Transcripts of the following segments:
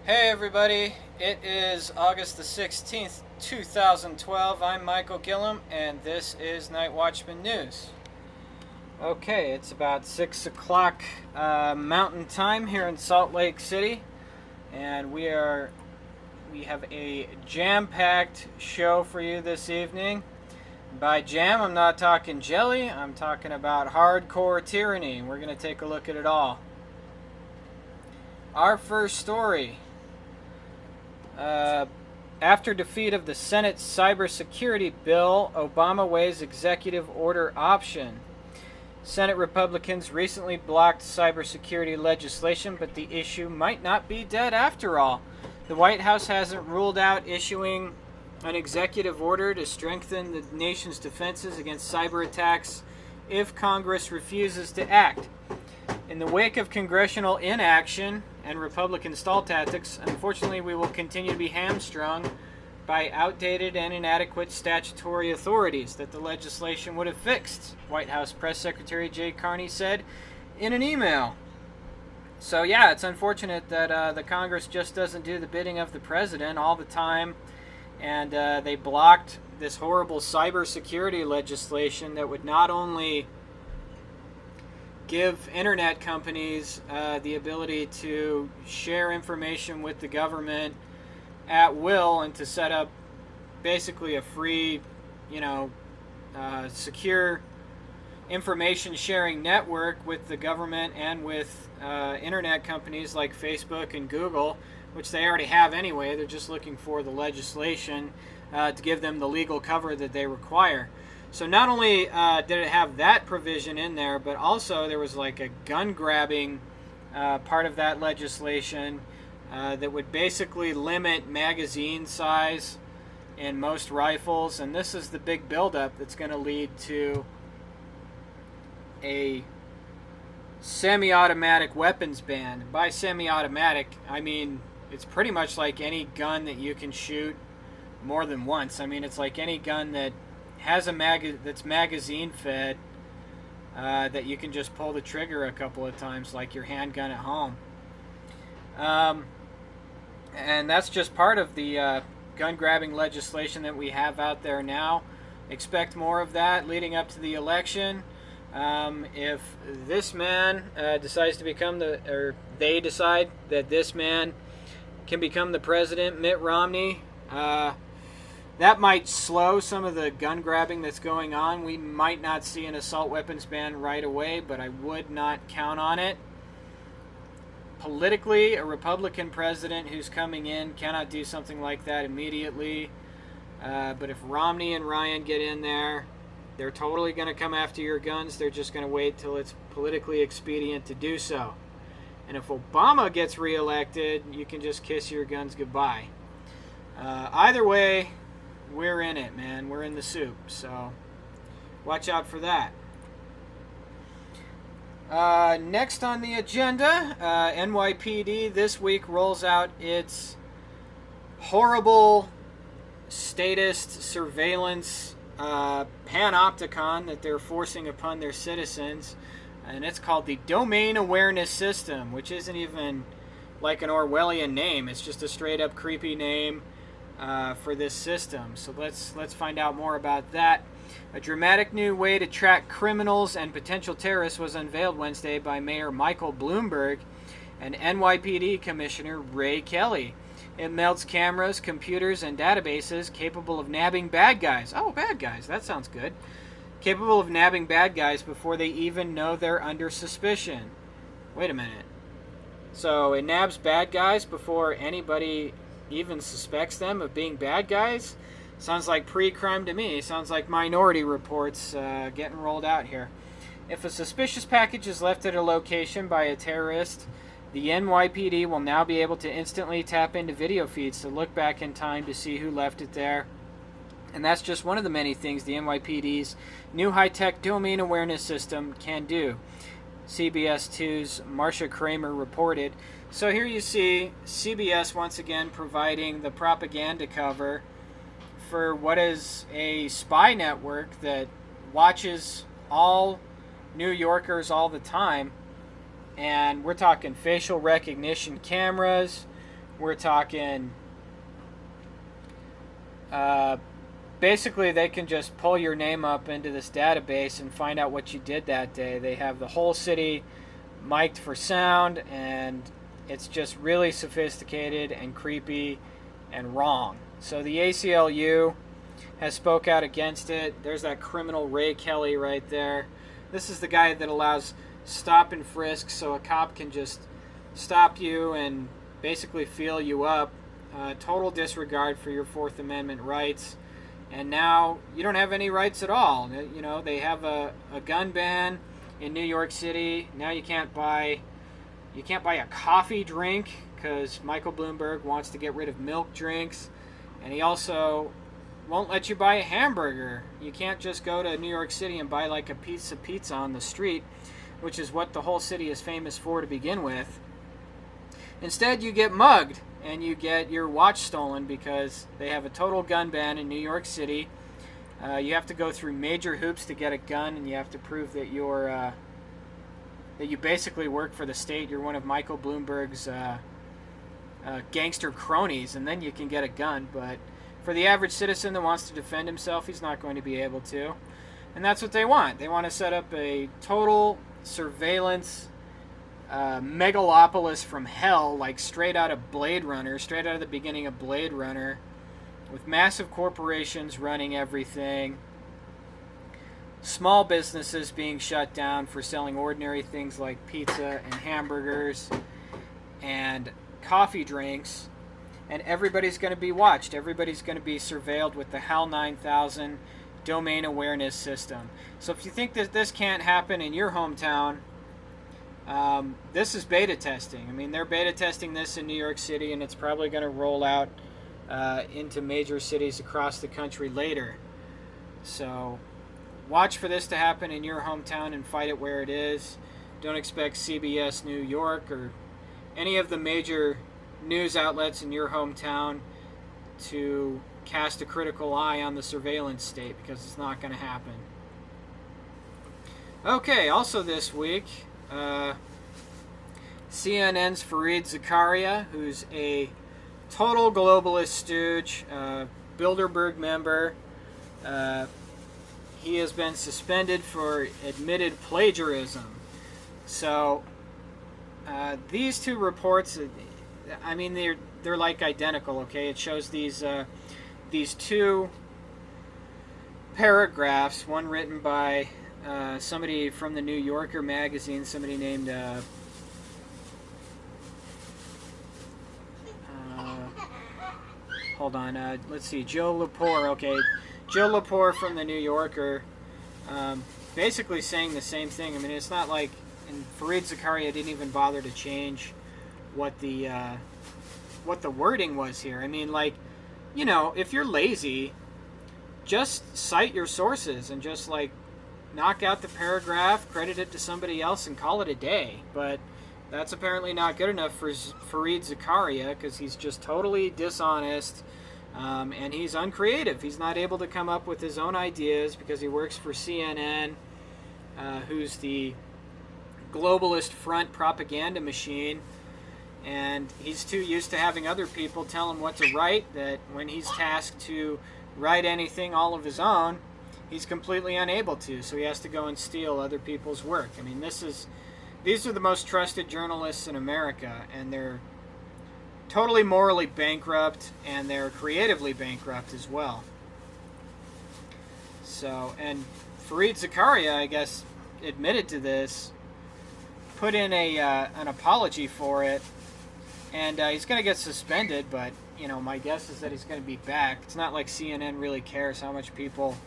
Hey everybody, it is August the 16th, 2012. I'm Michael Gillum, and this is Nightwatchman News. Okay, it's about 6 o'clock Mountain Time here in Salt Lake City, and we have a jam-packed show for you this evening. By jam, I'm not talking jelly, I'm talking about hardcore tyranny. We're going to take a look at it all. Our first story. After defeat of the Senate cybersecurity bill, Obama weighs executive order option. Senate Republicans recently blocked cybersecurity legislation, but the issue might not be dead after all. The White House hasn't ruled out issuing an executive order to strengthen the nation's defenses against cyber attacks if Congress refuses to act. In the wake of congressional inaction and Republican stall tactics, unfortunately, we will continue to be hamstrung by outdated and inadequate statutory authorities that the legislation would have fixed, White House Press Secretary Jay Carney said in an email. So yeah, it's unfortunate that the Congress just doesn't do the bidding of the president all the time, and they blocked this horrible cybersecurity legislation that would not only give internet companies the ability to share information with the government at will and to set up basically a free, secure information sharing network with the government and with internet companies like Facebook and Google, which they already have anyway. They're just looking for the legislation to give them the legal cover that they require. So not only did it have that provision in there, but also there was like a gun-grabbing part of that legislation that would basically limit magazine size in most rifles. And this is the big buildup that's going to lead to a semi-automatic weapons ban. By semi-automatic, I mean it's pretty much like any gun that you can shoot more than once. I mean, it's like any gun that has that's magazine fed that you can just pull the trigger a couple of times like your handgun at home. And that's just part of the gun grabbing legislation that we have out there now. Expect more of that leading up to the election. If this man decides to become or they decide that this man can become the president, Mitt Romney, that might slow some of the gun grabbing that's going on. We might not see an assault weapons ban right away, but I would not count on it. Politically, a Republican president who's coming in cannot do something like that immediately. But if Romney and Ryan get in there, they're totally going to come after your guns. They're just going to wait till it's politically expedient to do so. And if Obama gets reelected, you can just kiss your guns goodbye. Either way, we're in it, man. We're in the soup, so watch out for that. Next on the agenda, NYPD this week rolls out its horrible statist surveillance panopticon that they're forcing upon their citizens, and it's called the Domain Awareness System, which isn't even like an Orwellian name. It's just a straight up creepy name for this system. So let's find out more about that. A dramatic new way to track criminals and potential terrorists was unveiled Wednesday by Mayor Michael Bloomberg and NYPD Commissioner Ray Kelly. It melts cameras, computers, and databases capable of nabbing bad guys. Oh, bad guys. That sounds good. Capable of nabbing bad guys before they even know they're under suspicion. Wait a minute. So it nabs bad guys before anybody even suspects them of being bad guys? Sounds like pre-crime to me. Sounds like Minority Reports getting rolled out here. If a suspicious package is left at a location by a terrorist, the NYPD will now be able to instantly tap into video feeds to look back in time to see who left it there. And that's just one of the many things the NYPD's new high-tech domain awareness system can do. CBS 2's Marcia Kramer reported. So here you see CBS once again providing the propaganda cover for what is a spy network that watches all New Yorkers all the time. And we're talking facial recognition cameras. we're talking basically they can just pull your name up into this database and find out what you did that day. They have the whole city mic'd for sound, and it's just really sophisticated and creepy and wrong. So the ACLU has spoke out against it. There's that criminal Ray Kelly right there. This is the guy that allows stop and frisk, so a cop can just stop you and basically feel you up. Total disregard for your Fourth Amendment rights. And now you don't have any rights at all. You know, they have a gun ban in New York City. Now you can't buy a coffee drink because Michael Bloomberg wants to get rid of milk drinks. And he also won't let you buy a hamburger. You can't just go to New York City and buy like a piece of pizza on the street, which is what the whole city is famous for to begin with. Instead, you get mugged and you get your watch stolen because they have a total gun ban in New York City. You have to go through major hoops to get a gun, and you have to prove that you're that you basically work for the state. You're one of Michael Bloomberg's gangster cronies, and then you can get a gun. But for the average citizen that wants to defend himself, he's not going to be able to. And that's what they want. They want to set up a total surveillance megalopolis from hell, like straight out of Blade Runner, straight out of the beginning of Blade Runner, with massive corporations running everything, small businesses being shut down for selling ordinary things like pizza and hamburgers and coffee drinks, and everybody's going to be watched. Everybody's going to be surveilled with the HAL 9000 domain awareness system. So if you think that this can't happen in your hometown, this is beta testing. I mean, they're beta testing this in New York City, and it's probably going to roll out into major cities across the country later. So watch for this to happen in your hometown and fight it where it is. Don't expect CBS New York or any of the major news outlets in your hometown to cast a critical eye on the surveillance state, because it's not going to happen. Okay, also this week, CNN's Fareed Zakaria, who's a total globalist stooge, Bilderberg member, he has been suspended for admitted plagiarism. So these two reports, I mean, they're like identical. Okay, it shows these two paragraphs, one written by somebody from the New Yorker magazine, somebody named hold on, let's see, Joe Lepore. Okay, Joe Lepore from the New Yorker, basically saying the same thing. I mean, it's not like, and Fareed Zakaria didn't even bother to change what the wording was here. I mean, like, you know, if you're lazy, just cite your sources and just like knock out the paragraph, credit it to somebody else, and call it a day. But that's apparently not good enough for Fareed Zakaria, because he's just totally dishonest, and he's uncreative. He's not able to come up with his own ideas because he works for CNN, who's the globalist front propaganda machine, and he's too used to having other people tell him what to write that when he's tasked to write anything all of his own, he's completely unable to, so he has to go and steal other people's work. I mean, these are the most trusted journalists in America, and they're totally morally bankrupt, and they're creatively bankrupt as well. So, and Fareed Zakaria, I guess, admitted to this, put in an apology for it, and he's going to get suspended, but, you know, my guess is that he's going to be back. It's not like CNN really cares how much people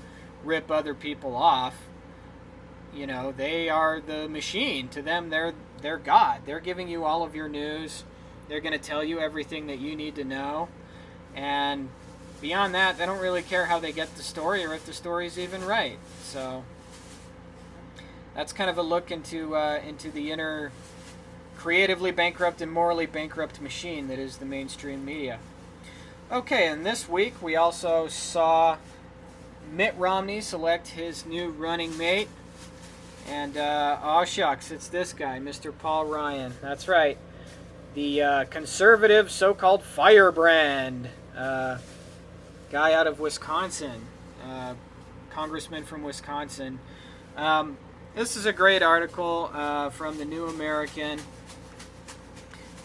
rip other people off. You know, they are the machine. To them, they're God. They're giving you all of your news. They're going to tell you everything that you need to know. And beyond that, they don't really care how they get the story or if the story's even right. So that's kind of a look into the inner creatively bankrupt and morally bankrupt machine that is the mainstream media. Okay, and this week we also saw Mitt Romney select his new running mate. And, oh shucks, it's this guy, Mr. Paul Ryan. That's right. the conservative so-called firebrand, guy out of Wisconsin, congressman from Wisconsin. This is a great article from the New American,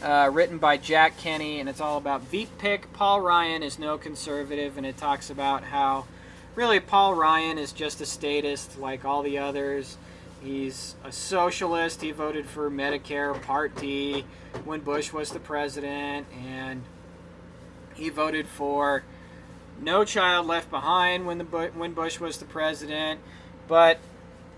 written by Jack Kenny, and it's all about Veep Pick. Paul Ryan is no conservative, and it talks about how really Paul Ryan is just a statist like all the others. He's a socialist. He voted for Medicare Part D when Bush was the president, and he voted for No Child Left Behind when Bush was the president. But,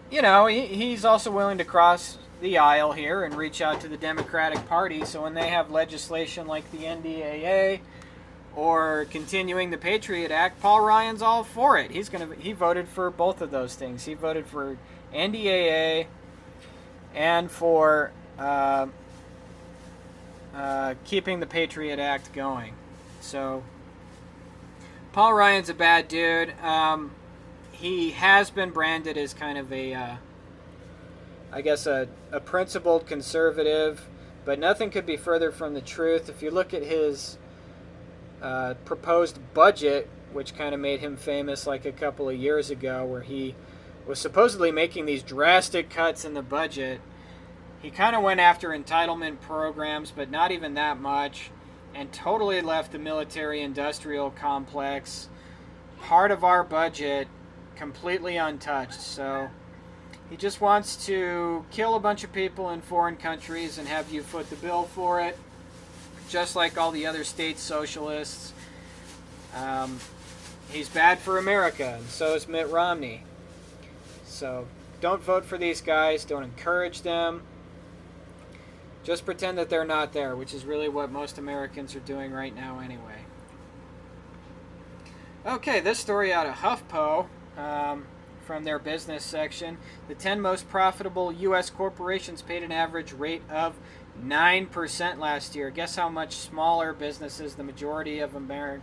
you know, he's also willing to cross the aisle here and reach out to the Democratic Party. So when they have legislation like the NDAA or continuing the Patriot Act, Paul Ryan's all for it. He voted for both of those things. He voted for NDAA and for keeping the Patriot Act going. So Paul Ryan's a bad dude. He has been branded as kind of a principled conservative, but nothing could be further from the truth. If you look at his proposed budget, which kind of made him famous like a couple of years ago, where he was supposedly making these drastic cuts in the budget, he kind of went after entitlement programs, but not even that much, and totally left the military-industrial complex, part of our budget, completely untouched. So he just wants to kill a bunch of people in foreign countries and have you foot the bill for it, just like all the other state socialists. He's bad for America, and so is Mitt Romney. So don't vote for these guys. Don't encourage them. Just pretend that they're not there, which is really what most Americans are doing right now anyway. Okay, this story out of HuffPo, from their business section. The 10 most profitable U.S. corporations paid an average rate of 9% last year. Guess how much smaller businesses, the majority of American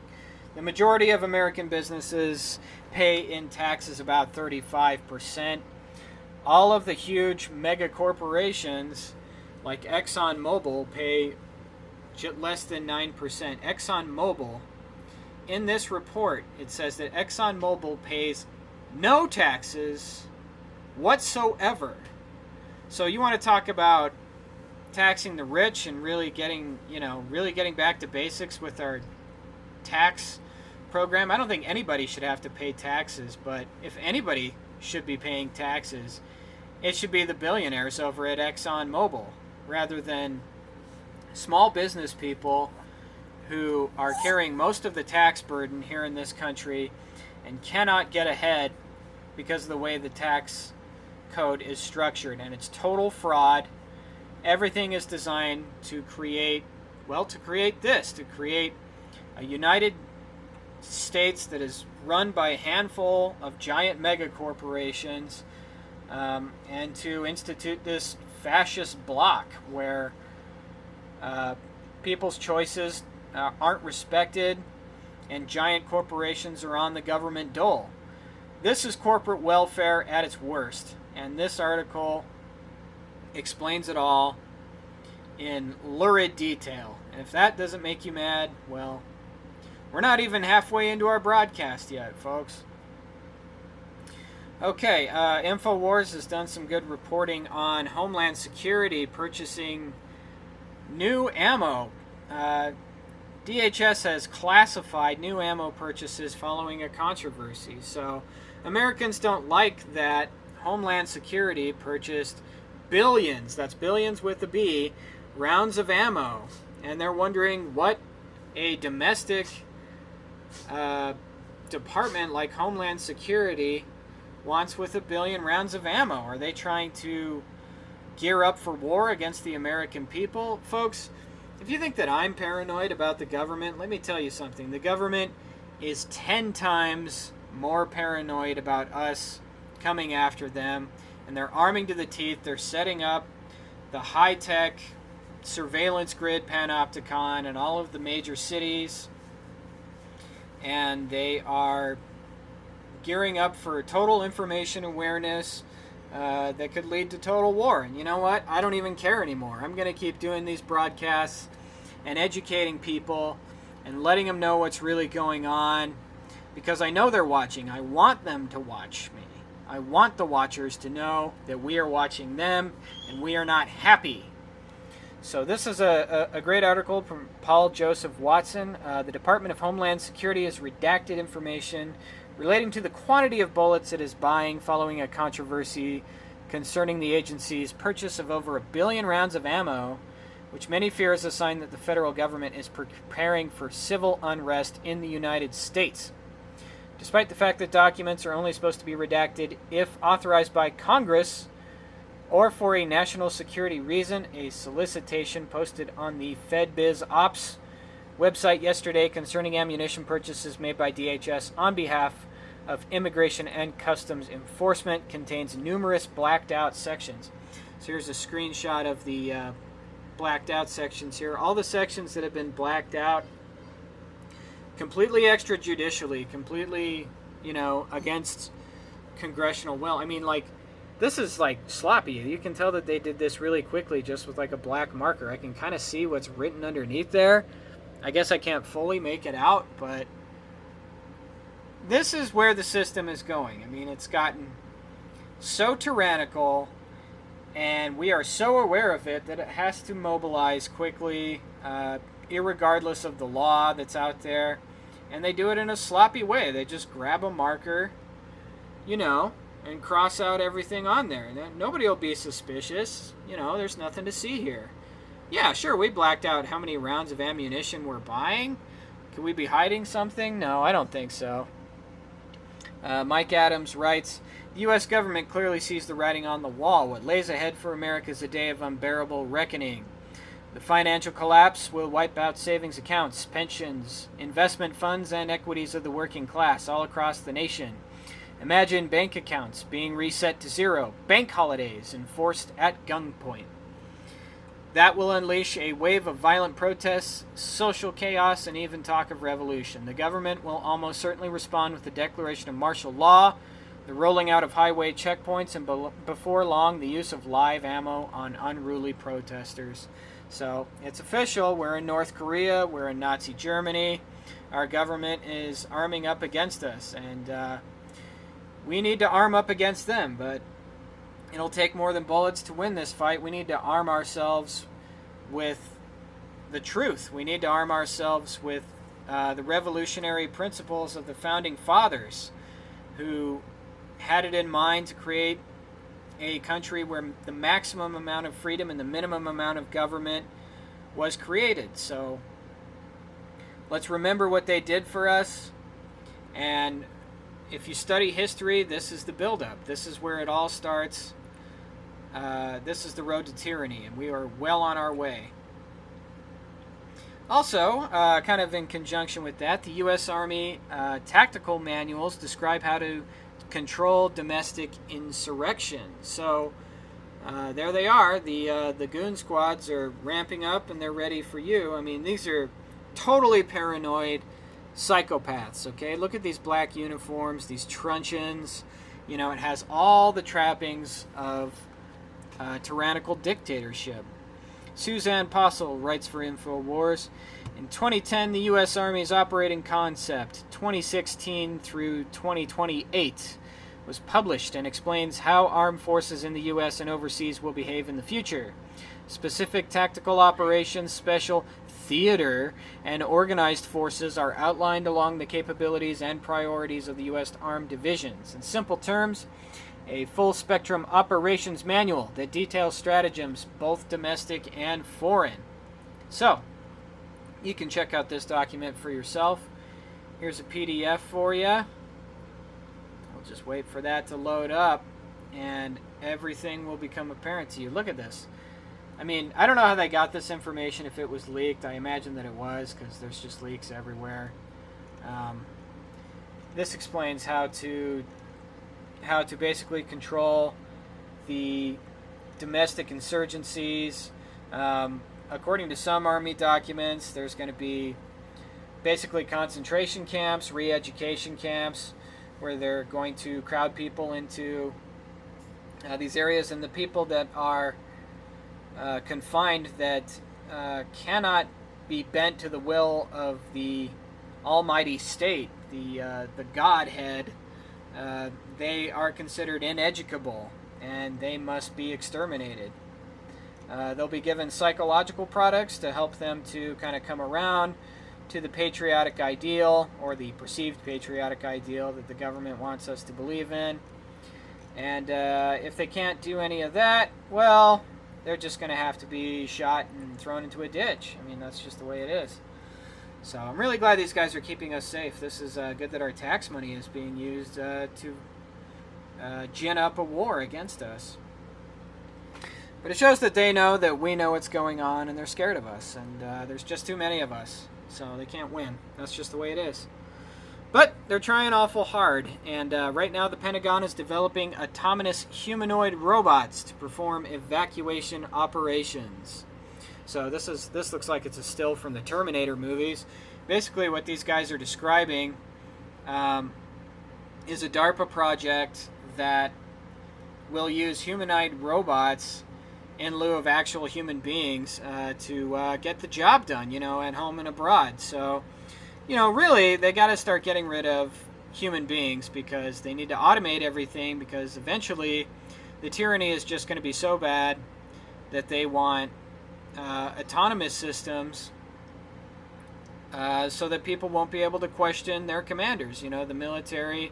businesses, pay in taxes? About 35%. All of the huge mega corporations like ExxonMobil pay less than 9%. ExxonMobil, in this report, it says that ExxonMobil pays no taxes whatsoever. So you want to talk about taxing the rich and really getting back to basics with our tax program. I don't think anybody should have to pay taxes, but if anybody should be paying taxes, it should be the billionaires over at ExxonMobil rather than small business people who are carrying most of the tax burden here in this country and cannot get ahead because of the way the tax code is structured. And it's total fraud. Everything is designed to create a United States that is run by a handful of giant mega corporations, and to institute this fascist bloc where people's choices aren't respected and giant corporations are on the government dole. This is corporate welfare at its worst, and this article explains it all in lurid detail. And if that doesn't make you mad, well, we're not even halfway into our broadcast yet, folks. Okay, InfoWars has done some good reporting on Homeland Security purchasing new ammo. DHS has classified new ammo purchases following a controversy. So Americans don't like that Homeland Security purchased billions, that's billions with a B, rounds of ammo. And they're wondering what a domestic department like Homeland Security wants with 1 billion rounds of ammo. Are they trying to gear up for war against the American people? Folks, if you think that I'm paranoid about the government, let me tell you something. The government is 10 times more paranoid about us coming after them, and they're arming to the teeth. They're setting up the high-tech surveillance grid panopticon in all of the major cities, and they are gearing up for total information awareness that could lead to total war. And you know what? I don't even care anymore. I'm going to keep doing these broadcasts and educating people and letting them know what's really going on, because I know they're watching. I want them to watch me. I want the watchers to know that we are watching them and we are not happy. So this is a great article from Paul Joseph Watson. The Department of Homeland Security has redacted information relating to the quantity of bullets it is buying following a controversy concerning the agency's purchase of over 1 billion rounds of ammo, which many fear is a sign that the federal government is preparing for civil unrest in the United States. Despite the fact that documents are only supposed to be redacted if authorized by Congress or for a national security reason, a solicitation posted on the FedBiz Ops website yesterday concerning ammunition purchases made by DHS on behalf of Immigration and Customs Enforcement contains numerous blacked out sections. So here's a screenshot of the blacked out sections here. All the sections that have been blacked out completely extrajudicially, completely, against congressional will. I mean, this is sloppy. You can tell that they did this really quickly just with a black marker. I can kind of see what's written underneath there. I guess I can't fully make it out, but this is where the system is going. I mean, it's gotten so tyrannical, and we are so aware of it that it has to mobilize quickly, irregardless of the law that's out there. And they do it in a sloppy way. They just grab a marker, and cross out everything on there. And then nobody will be suspicious. There's nothing to see here. Yeah, sure, we blacked out how many rounds of ammunition we're buying. Could we be hiding something? No, I don't think so. Mike Adams writes, the U.S. government clearly sees the writing on the wall. What lays ahead for America is a day of unbearable reckoning. The financial collapse will wipe out savings accounts, pensions, investment funds, and equities of the working class all across the nation. Imagine bank accounts being reset to zero, bank holidays enforced at gunpoint. That will unleash a wave of violent protests, social chaos, and even talk of revolution. The government will almost certainly respond with the declaration of martial law, the rolling out of highway checkpoints, and before long, the use of live ammo on unruly protesters. So, it's official. We're in North Korea. We're in Nazi Germany. Our government is arming up against us, and we need to arm up against them, but it'll take more than bullets to win this fight. We need to arm ourselves with the truth. We need to arm ourselves with the revolutionary principles of the Founding Fathers, who had it in mind to create a country where the maximum amount of freedom and the minimum amount of government was created. So let's remember what they did for us. And if you study history, this is the buildup. This is where it all starts. This is the road to tyranny, and we are well on our way. Also, kind of in conjunction with that, the U.S. Army tactical manuals describe how to control domestic insurrection. So there they are. The goon squads are ramping up, and they're ready for you. I mean, these are totally paranoid psychopaths, okay? Look at these black uniforms, these truncheons. It has all the trappings of tyrannical dictatorship. Suzanne Postle writes for InfoWars, in 2010, the U.S. Army's operating concept, 2016 through 2028, was published and explains how armed forces in the U.S. and overseas will behave in the future. Specific tactical operations, special theater, and organized forces are outlined along the capabilities and priorities of the U.S. armed divisions. In simple terms, a full-spectrum operations manual that details stratagems, both domestic and foreign. So, you can check out this document for yourself. Here's a PDF for you. I'll just wait for that to load up, and everything will become apparent to you. Look at this. I mean, I don't know how they got this information, if it was leaked. I imagine that it was, because there's just leaks everywhere. This explains how to basically control the domestic insurgencies. According to some Army documents, there's going to be basically concentration camps, re-education camps, where they're going to crowd people into these areas, and the people that are confined that cannot be bent to the will of the almighty state, the Godhead, they are considered ineducable, and they must be exterminated. They'll be given psychological products to help them to kind of come around to the patriotic ideal, or the perceived patriotic ideal that the government wants us to believe in. And if they can't do any of that, well, they're just going to have to be shot and thrown into a ditch. I mean, that's just the way it is. So I'm really glad these guys are keeping us safe. This is good that our tax money is being used to gin up a war against us. But it shows that they know that we know what's going on, and they're scared of us. And there's just too many of us, so they can't win. That's just the way it is. But they're trying awful hard, and right now the Pentagon is developing autonomous humanoid robots to perform evacuation operations. So this looks like it's a still from the Terminator movies. Basically what these guys are describing is a DARPA project that will use humanoid robots in lieu of actual human beings to get the job done, at home and abroad. So, really, they got to start getting rid of human beings, because they need to automate everything, because eventually the tyranny is just going to be so bad that they want autonomous systems so that people won't be able to question their commanders. The military,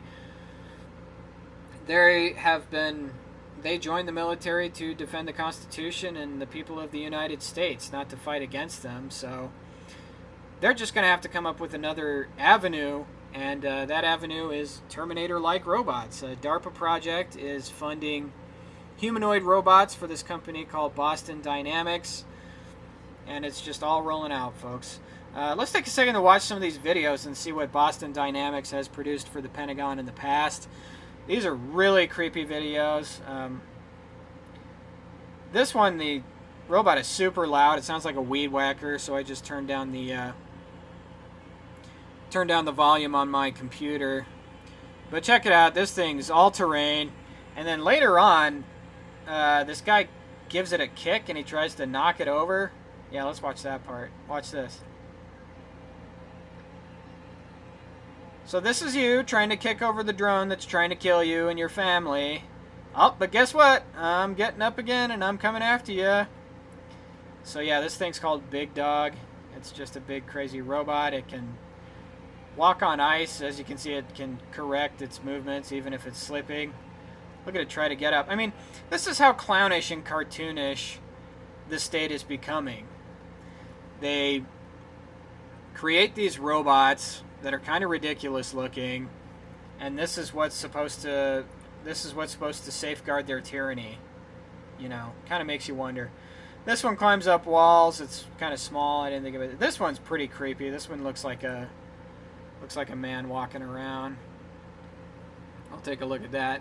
they joined the military to defend the Constitution and the people of the United States, not to fight against them. So they're just going to have to come up with another avenue, and that avenue is Terminator-like robots. A DARPA project is funding humanoid robots for this company called Boston Dynamics, and it's just all rolling out, folks. Let's take a second to watch some of these videos and see what Boston Dynamics has produced for the Pentagon in the past. These are really creepy videos. This one, the robot is super loud. It sounds like a weed whacker, so I just turned down the volume on my computer. But check it out. This thing's all-terrain. And then later on, this guy gives it a kick and he tries to knock it over. Yeah, let's watch that part. Watch this. So this is you trying to kick over the drone that's trying to kill you and your family. Oh, but guess what? I'm getting up again and I'm coming after you. So yeah, this thing's called Big Dog. It's just a big crazy robot. It can walk on ice. As you can see, it can correct its movements even if it's slipping. Look at it try to get up. I mean, this is how clownish and cartoonish the state is becoming. They create these robots that are kind of ridiculous looking, and this is what's supposed to safeguard their tyranny. Kind of makes you wonder. This one climbs up walls. It's kind of small. I didn't think of it. This one's pretty creepy. This one looks like a man walking around. I'll take a look at that.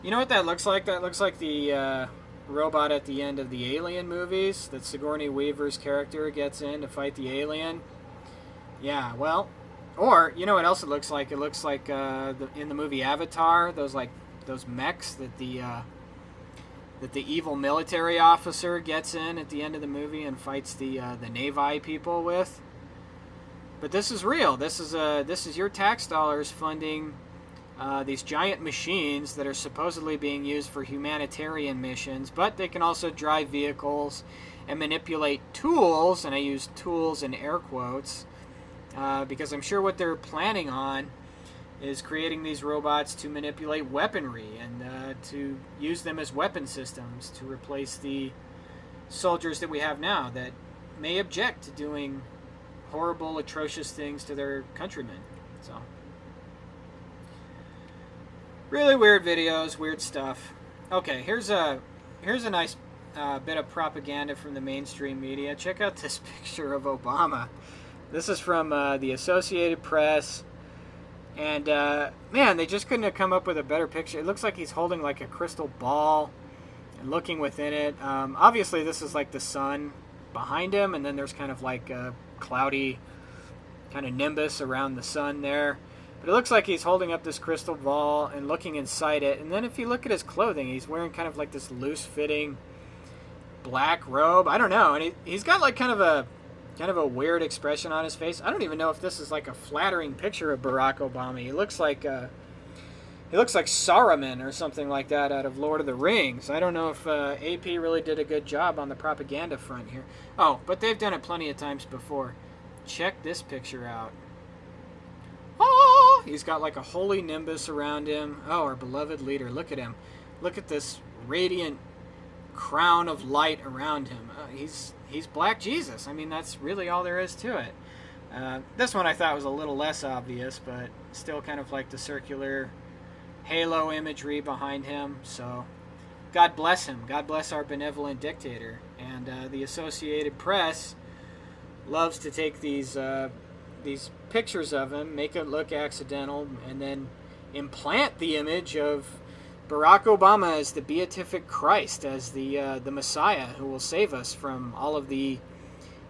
You know what that looks like? That looks like the robot at the end of the Alien movies that Sigourney Weaver's character gets in to fight the alien. Yeah, well, or you know what else it looks like? It looks like in the movie Avatar, those mechs that the evil military officer gets in at the end of the movie and fights the Navy people with. But this is real. This is your tax dollars funding these giant machines that are supposedly being used for humanitarian missions, but they can also drive vehicles and manipulate tools, and I use tools in air quotes, because I'm sure what they're planning on is creating these robots to manipulate weaponry and to use them as weapon systems to replace the soldiers that we have now that may object to doing horrible, atrocious things to their countrymen. So, really weird videos, weird stuff. Okay, here's a nice bit of propaganda from the mainstream media. Check out this picture of Obama. This is from the Associated Press. And, man, they just couldn't have come up with a better picture. It looks like he's holding, like, a crystal ball and looking within it. Obviously, this is, like, the sun behind him, and then there's kind of, like, a cloudy kind of nimbus around the sun there. But it looks like he's holding up this crystal ball and looking inside it. And then if you look at his clothing, he's wearing kind of, like, this loose-fitting black robe. I don't know. And he's got, like, kind of a kind of a weird expression on his face. I don't even know if this is like a flattering picture of Barack Obama. He looks like Saruman or something like that out of Lord of the Rings. I don't know if AP really did a good job on the propaganda front here. Oh, but they've done it plenty of times before. Check this picture out. Oh, he's got like a holy nimbus around him. Oh, our beloved leader. Look at him. Look at this radiant crown of light around him. He's Black Jesus. I mean, that's really all there is to it. This one I thought was a little less obvious, but still kind of like the circular halo imagery behind him. So God bless him. God bless our benevolent dictator. And the Associated Press loves to take these pictures of him, make it look accidental, and then implant the image of Barack Obama as the beatific Christ, as the Messiah who will save us from all of the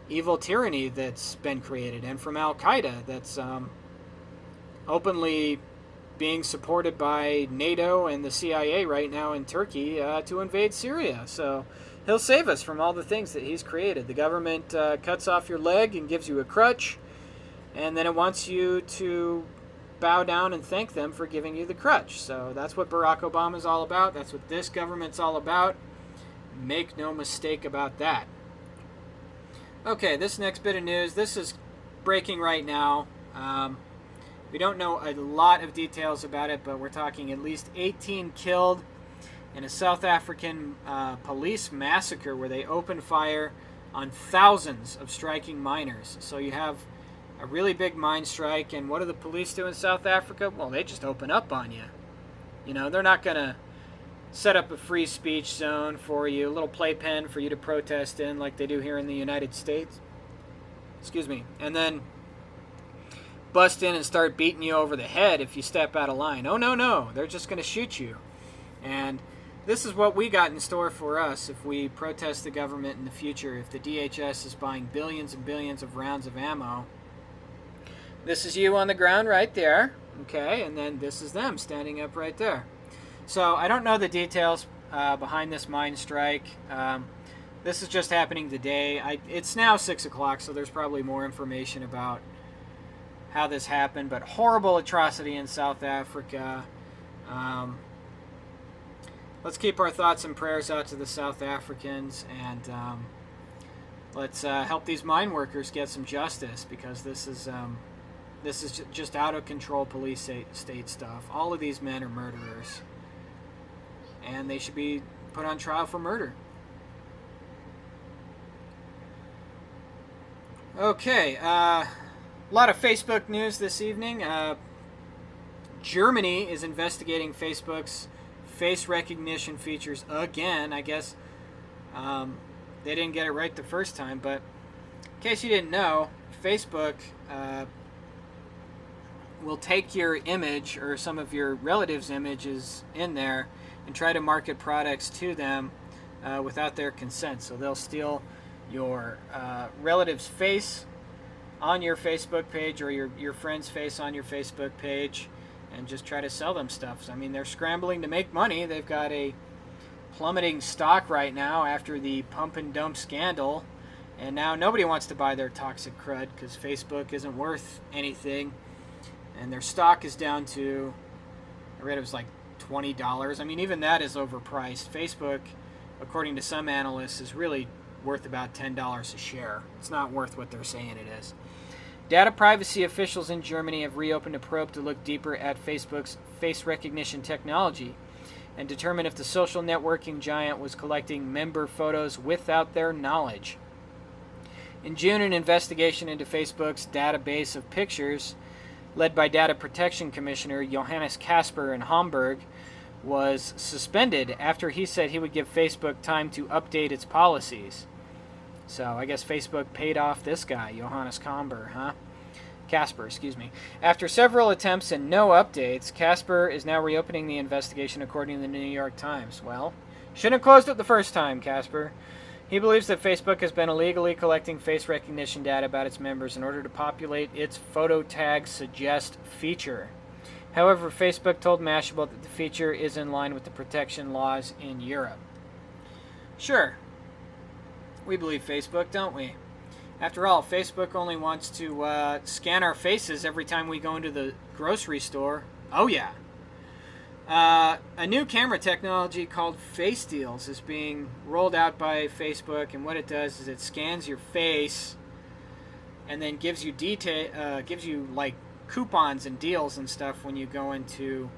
evil tyranny that's been created, and from Al-Qaeda that's openly being supported by NATO and the CIA right now in Turkey to invade Syria. So he'll save us from all the things that he's created. The government cuts off your leg and gives you a crutch, and then it wants you to bow down and thank them for giving you the crutch. So that's what Barack Obama is all about. That's what this government's all about. Make no mistake about that. Okay, this next bit of news, this is breaking right now. We don't know a lot of details about it, but we're talking at least 18 killed in a South African police massacre where they opened fire on thousands of striking miners. So you have a really big mine strike, and what do the police do in South Africa? Well, they just open up on you. You know, they're not going to set up a free speech zone for you, a little playpen for you to protest in like they do here in the United States. Excuse me. And then bust in and start beating you over the head if you step out of line. Oh, no. They're just going to shoot you. And this is what we got in store for us if we protest the government in the future. If the DHS is buying billions and billions of rounds of ammo, this is you on the ground right there, okay, and then this is them standing up right there. So I don't know the details behind this mine strike. This is just happening today. It's now 6 o'clock, so there's probably more information about how this happened, but horrible atrocity in South Africa. Let's keep our thoughts and prayers out to the South Africans, and let's help these mine workers get some justice, because this is just out of control police state stuff. All of these men are murderers, and they should be put on trial for murder. Okay, a lot of Facebook news this evening. Germany is investigating Facebook's face recognition features again. I guess they didn't get it right the first time, but in case you didn't know, Facebook will take your image or some of your relatives' images in there and try to market products to them without their consent. So they'll steal your relative's face on your Facebook page, or your friend's face on your Facebook page, and just try to sell them stuff. I mean, they're scrambling to make money. They've got a plummeting stock right now after the pump and dump scandal, and now nobody wants to buy their toxic crud because Facebook isn't worth anything, and their stock is down to, I read it was like $20. I mean, even that is overpriced. Facebook, according to some analysts, is really worth about $10 a share. It's not worth what they're saying it is. Data privacy officials in Germany have reopened a probe to look deeper at Facebook's face recognition technology and determine if the social networking giant was collecting member photos without their knowledge. In June, an investigation into Facebook's database of pictures, led by Data Protection Commissioner Johannes Kasper in Hamburg, was suspended after he said he would give Facebook time to update its policies. So I guess Facebook paid off this guy, Johannes Kasper, excuse me. After several attempts and no updates, Kasper is now reopening the investigation according to the New York Times. Well, shouldn't have closed it the first time, Kasper. He believes that Facebook has been illegally collecting face recognition data about its members in order to populate its photo tag suggest feature. However, Facebook told Mashable that the feature is in line with the protection laws in Europe. Sure. We believe Facebook, don't we? After all, Facebook only wants to scan our faces every time we go into the grocery store. Oh yeah. A new camera technology called Face Deals is being rolled out by Facebook, and what it does is it scans your face and then gives you like coupons and deals and stuff when you go into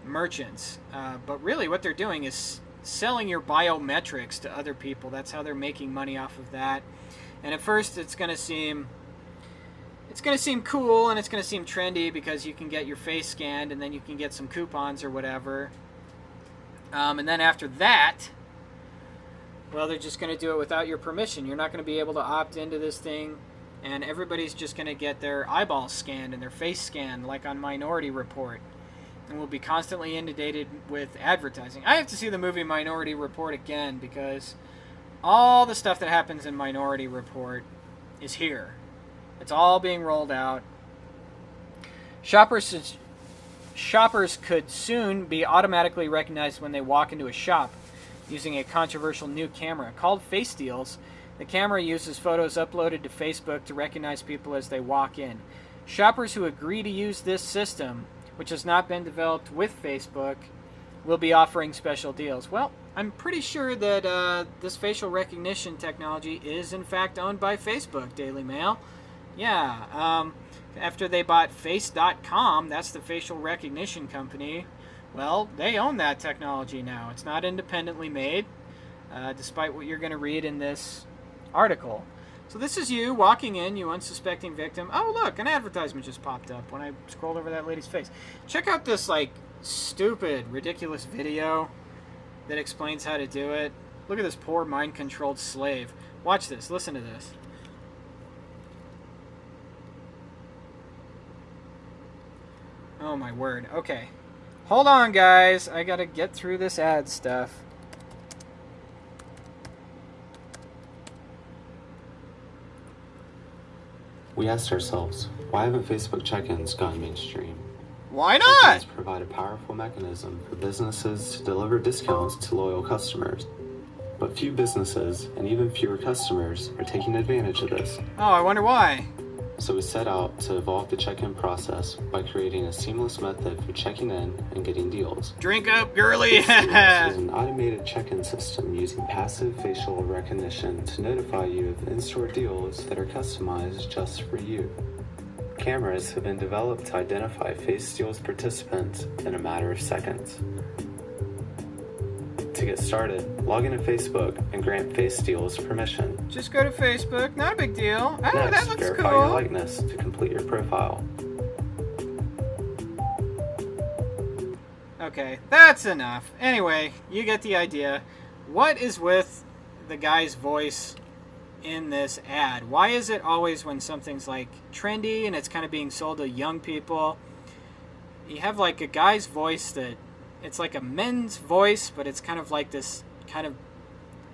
merchants. But really what they're doing is selling your biometrics to other people. That's how they're making money off of that. And at first it's going to seem cool and it's going to seem trendy because you can get your face scanned and then you can get some coupons or whatever. And then after that, well, they're just going to do it without your permission. You're not going to be able to opt into this thing, and everybody's just going to get their eyeballs scanned and their face scanned like on Minority Report, and will be constantly inundated with advertising. I have to see the movie Minority Report again because all the stuff that happens in Minority Report is here. It's all being rolled out. Shoppers could soon be automatically recognized when they walk into a shop using a controversial new camera called Face Deals. The camera uses photos uploaded to Facebook to recognize people as they walk in. Shoppers who agree to use this system, which has not been developed with Facebook, will be offering special deals. Well, I'm pretty sure that this facial recognition technology is in fact owned by Facebook, Daily Mail. Yeah, after they bought Face.com, that's the facial recognition company, well, they own that technology now. It's not independently made, despite what you're going to read in this article. So this is you walking in, you unsuspecting victim. Oh, look, an advertisement just popped up when I scrolled over that lady's face. Check out this, like, stupid, ridiculous video that explains how to do it. Look at this poor mind-controlled slave. Watch this. Listen to this. Oh, my word. Okay. Hold on, guys. I gotta get through this ad stuff. We asked ourselves, why haven't Facebook check-ins gone mainstream? Why not? Check-ins provide a powerful mechanism for businesses to deliver discounts to loyal customers. But few businesses, and even fewer customers, are taking advantage of this. Oh, I wonder why. So we set out to evolve the check-in process by creating a seamless method for checking in and getting deals. Drink up, girly! This is an automated check-in system using passive facial recognition to notify you of in-store deals that are customized just for you. Cameras have been developed to identify Face Deals participants in a matter of seconds. To get started, log into Facebook and grant Face Deals permission. Just go to Facebook, not a big deal. Oh, Next, that looks verify cool. your likeness to complete your profile. Okay, that's enough. Anyway, you get the idea. What is with the guy's voice in this ad? Why is it always when something's like trendy and it's kind of being sold to young people, you have like a guy's voice that it's like a men's voice, but it's kind of like this kind of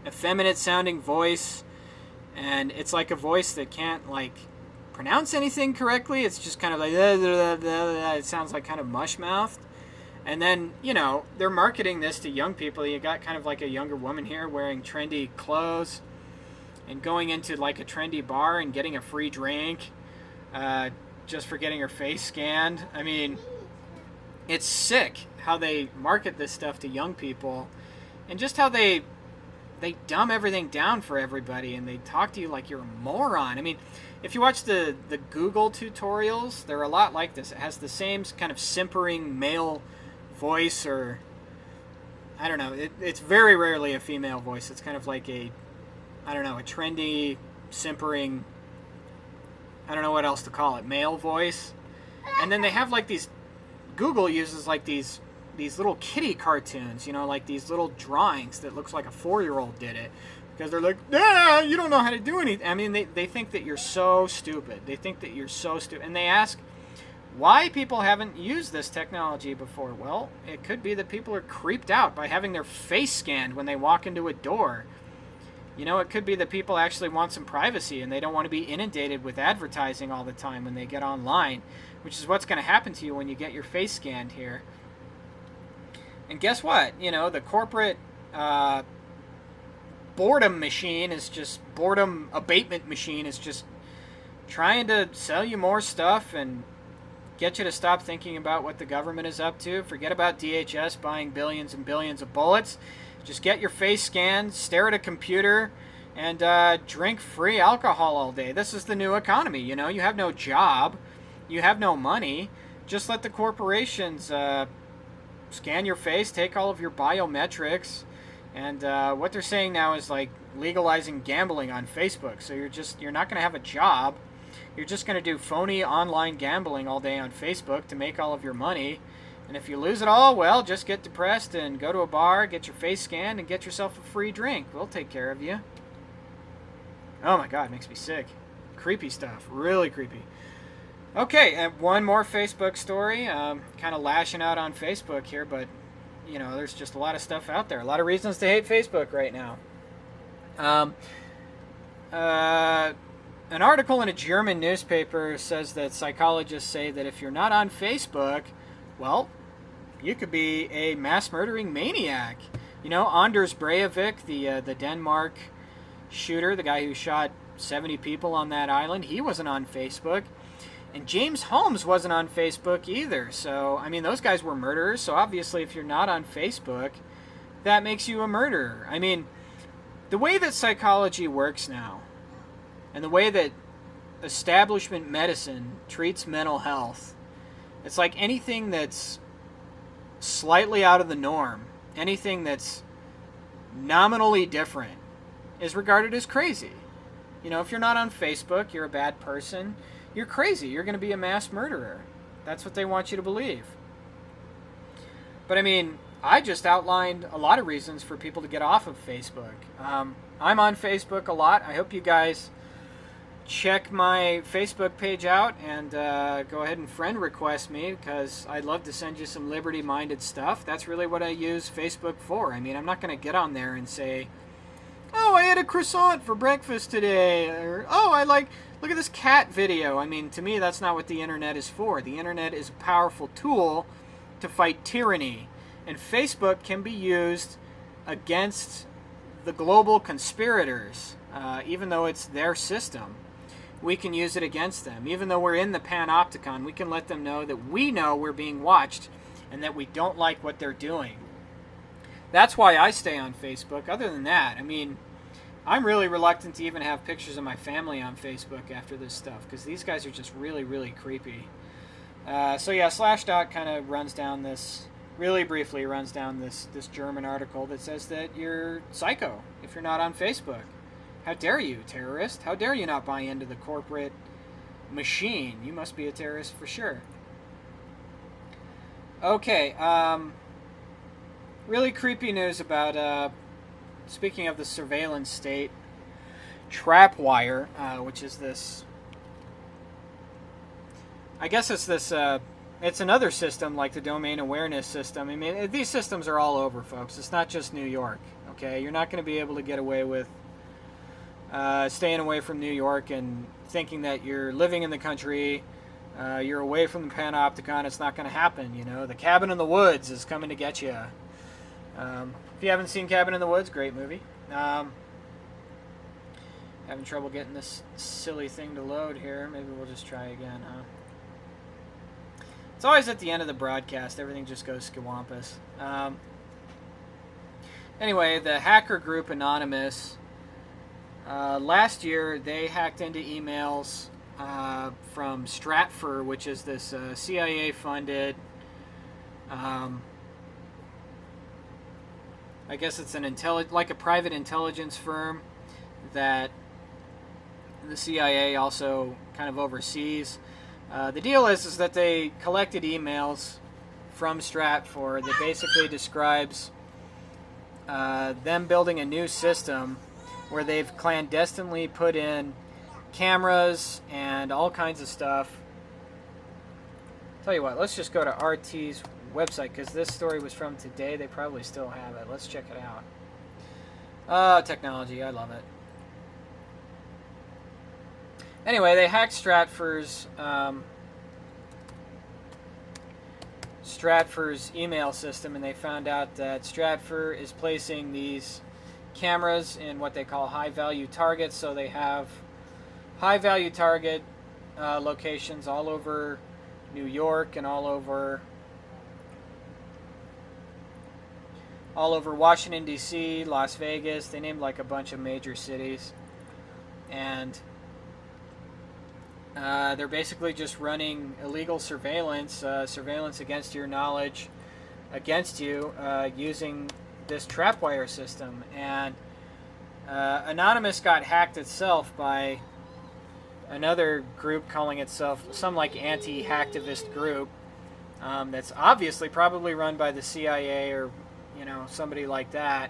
effeminate sounding voice, and it's like a voice that can't like pronounce anything correctly. It's just kind of like it sounds like kind of mush-mouthed. And then, you know, they're marketing this to young people. You got kind of like a younger woman here wearing trendy clothes and going into like a trendy bar and getting a free drink just for getting her face scanned. I mean, it's sick how they market this stuff to young people, and just how they dumb everything down for everybody, and they talk to you like you're a moron. I mean, if you watch the Google tutorials, they're a lot like this. It has the same kind of simpering male voice, or I don't know. It's very rarely a female voice. It's kind of like a trendy, simpering, I don't know what else to call it, male voice. And then they have like these, Google uses like these little kitty cartoons, you know, like these little drawings that looks like a 4-year-old did it, because they're like, you don't know how to do anything. I mean, they think that you're so stupid. They think that you're so stupid. And they ask why people haven't used this technology before. Well, it could be that people are creeped out by having their face scanned when they walk into a door. You know, it could be that people actually want some privacy and they don't want to be inundated with advertising all the time when they get online, which is what's going to happen to you when you get your face scanned here. And guess what? You know, the corporate boredom machine is just boredom abatement machine is just trying to sell you more stuff and get you to stop thinking about what the government is up to. Forget about DHS buying billions and billions of bullets. Just get your face scanned, stare at a computer, and drink free alcohol all day. This is the new economy, you know. You have no job. You have no money. Just let the corporations scan your face, take all of your biometrics, and what they're saying now is like legalizing gambling on Facebook. So you're not going to have a job. You're just going to do phony online gambling all day on Facebook to make all of your money. And if you lose it all, well, just get depressed and go to a bar, get your face scanned, and get yourself a free drink. We'll take care of you. Oh my God, it makes me sick. Creepy stuff. Really creepy. Okay, and one more Facebook story. Kind of lashing out on Facebook here, but, you know, there's just a lot of stuff out there. A lot of reasons to hate Facebook right now. An article in a German newspaper says that psychologists say that if you're not on Facebook, well, you could be a mass murdering maniac. You know, Anders Breivik, the Denmark shooter, the guy who shot 70 people on that island, he wasn't on Facebook. And James Holmes wasn't on Facebook either. So, I mean, those guys were murderers. So obviously, if you're not on Facebook, that makes you a murderer. I mean, the way that psychology works now, and the way that establishment medicine treats mental health, it's like anything that's slightly out of the norm, anything that's nominally different, is regarded as crazy. You know, if you're not on Facebook, you're a bad person. You're crazy. You're going to be a mass murderer. That's what they want you to believe. But I mean, I just outlined a lot of reasons for people to get off of Facebook. I'm on Facebook a lot. I hope you guys check my Facebook page out and go ahead and friend request me, because I'd love to send you some liberty-minded stuff. That's really what I use Facebook for. I mean, I'm not going to get on there and say, oh, I had a croissant for breakfast today, or oh, look at this cat video. I mean, to me, that's not what the internet is for. The internet is a powerful tool to fight tyranny, and Facebook can be used against the global conspirators, even though it's their system. We can use it against them. Even though we're in the panopticon, we can let them know that we know we're being watched and that we don't like what they're doing. That's why I stay on Facebook. Other than that, I mean, I'm really reluctant to even have pictures of my family on Facebook after this stuff, because these guys are just really, really creepy. So yeah, Slashdot kind of runs down this, really briefly runs down this German article that says that you're psycho if you're not on Facebook. How dare you, terrorist? How dare you not buy into the corporate machine? You must be a terrorist for sure. Okay, really creepy news about, speaking of the surveillance state, Trapwire, which is this, I guess it's this, it's another system like the domain awareness system. I mean, these systems are all over, folks. It's not just New York, okay? You're not going to be able to get away with staying away from New York and thinking that you're living in the country, you're away from the panopticon. It's not going to happen, you know. The Cabin in the Woods is coming to get you. If you haven't seen Cabin in the Woods, great movie. Having trouble getting this silly thing to load here. Maybe we'll just try again, huh? It's always at the end of the broadcast. Everything just goes skewampus. Anyway, the hacker group Anonymous, last year they hacked into emails from Stratfor, which is this CIA-funded, I guess it's an like a private intelligence firm that the CIA also kind of oversees. The deal is that they collected emails from Stratfor that basically describes them building a new system where they've clandestinely put in cameras and all kinds of stuff. Tell you what, let's just go to RT's website, because this story was from today. They probably still have it. Let's check it out. Technology, I love it. Anyway, they hacked Stratfor's email system, and they found out that Stratfor is placing these cameras in what they call high-value targets. So they have high-value target locations all over New York and all over Washington, D.C., Las Vegas. They named like a bunch of major cities. And they're basically just running illegal surveillance, surveillance against your knowledge, against you, using this trapwire system. And Anonymous got hacked itself by another group calling itself some like anti-hacktivist group that's obviously probably run by the CIA or somebody like that.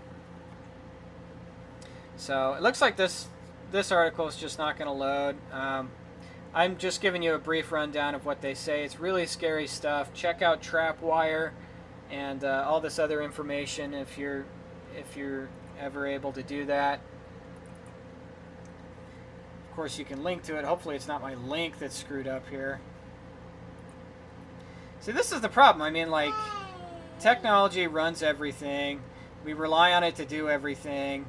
So it looks like this article is just not going to load. I'm just giving you a brief rundown of what they say. It's really scary stuff. Check out Trapwire and all this other information if you're ever able to do that. Of course, you can link to it. Hopefully it's not my link that's screwed up here. See, this is the problem. I mean, like, technology runs everything. We rely on it to do everything.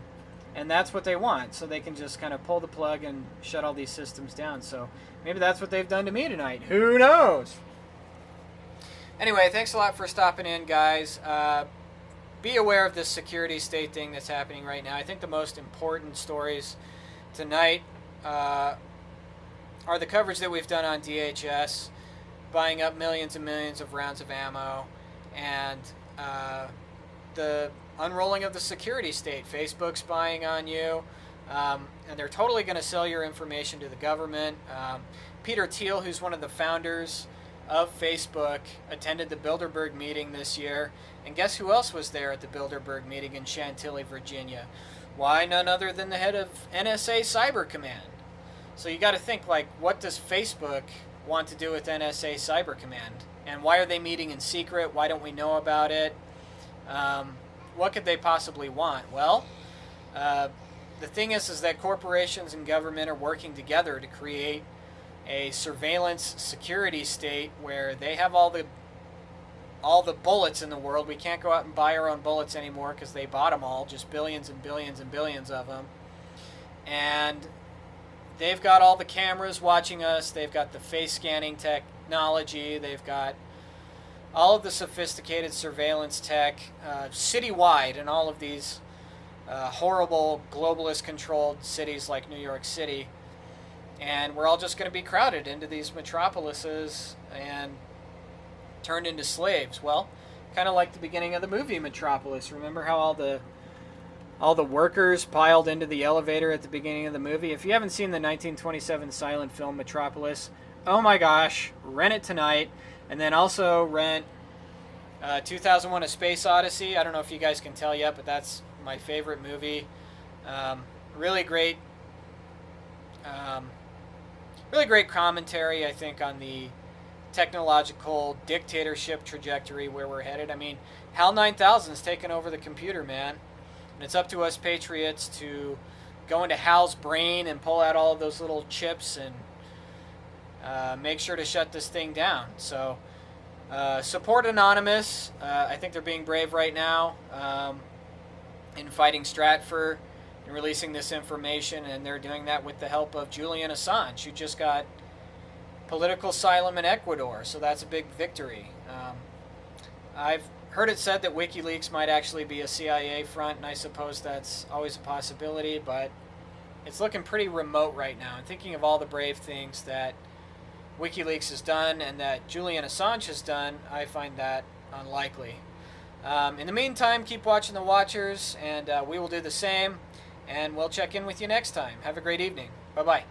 And that's what they want. So they can just kind of pull the plug and shut all these systems down. So maybe that's what they've done to me tonight. Who knows? Anyway, thanks a lot for stopping in, guys. Be aware of this security state thing that's happening right now. I think the most important stories tonight are the coverage that we've done on DHS, buying up millions and millions of rounds of ammo, and the unrolling of the security state. Facebook's spying on you, and they're totally going to sell your information to the government. Peter Thiel, who's one of the founders of Facebook, attended the Bilderberg meeting this year, and guess who else was there at the Bilderberg meeting in Chantilly, Virginia? Why, none other than the head of NSA Cyber Command. So you got to think, like, what does Facebook want to do with NSA Cyber Command? And why are they meeting in secret? Why don't we know about it? What could they possibly want? Well, the thing is that corporations and government are working together to create a surveillance security state where they have all the bullets in the world. We can't go out and buy our own bullets anymore because they bought them all, just billions and billions and billions of them. And they've got all the cameras watching us. They've got the face scanning technology. They've got all of the sophisticated surveillance tech citywide in all of these horrible globalist controlled cities like New York City. And we're all just going to be crowded into these metropolises and turned into slaves. Well, kind of like the beginning of the movie Metropolis. Remember how all the workers piled into the elevator at the beginning of the movie? If you haven't seen the 1927 silent film Metropolis, oh my gosh, rent it tonight. And then also rent 2001: A Space Odyssey. I don't know if you guys can tell yet, but that's my favorite movie. Really great commentary, I think, on the technological dictatorship trajectory where we're headed. I mean, HAL 9000's taken over the computer, man. And it's up to us patriots to go into HAL's brain and pull out all of those little chips and make sure to shut this thing down. So support Anonymous. I think they're being brave right now in fighting Stratfor and releasing this information, and they're doing that with the help of Julian Assange, who just got political asylum in Ecuador, so that's a big victory. I've heard it said that WikiLeaks might actually be a CIA front, and I suppose that's always a possibility, but it's looking pretty remote right now. And thinking of all the brave things that WikiLeaks has done and that Julian Assange has done, I find that unlikely. In the meantime, keep watching The Watchers, and we will do the same, and we'll check in with you next time. Have a great evening. Bye-bye.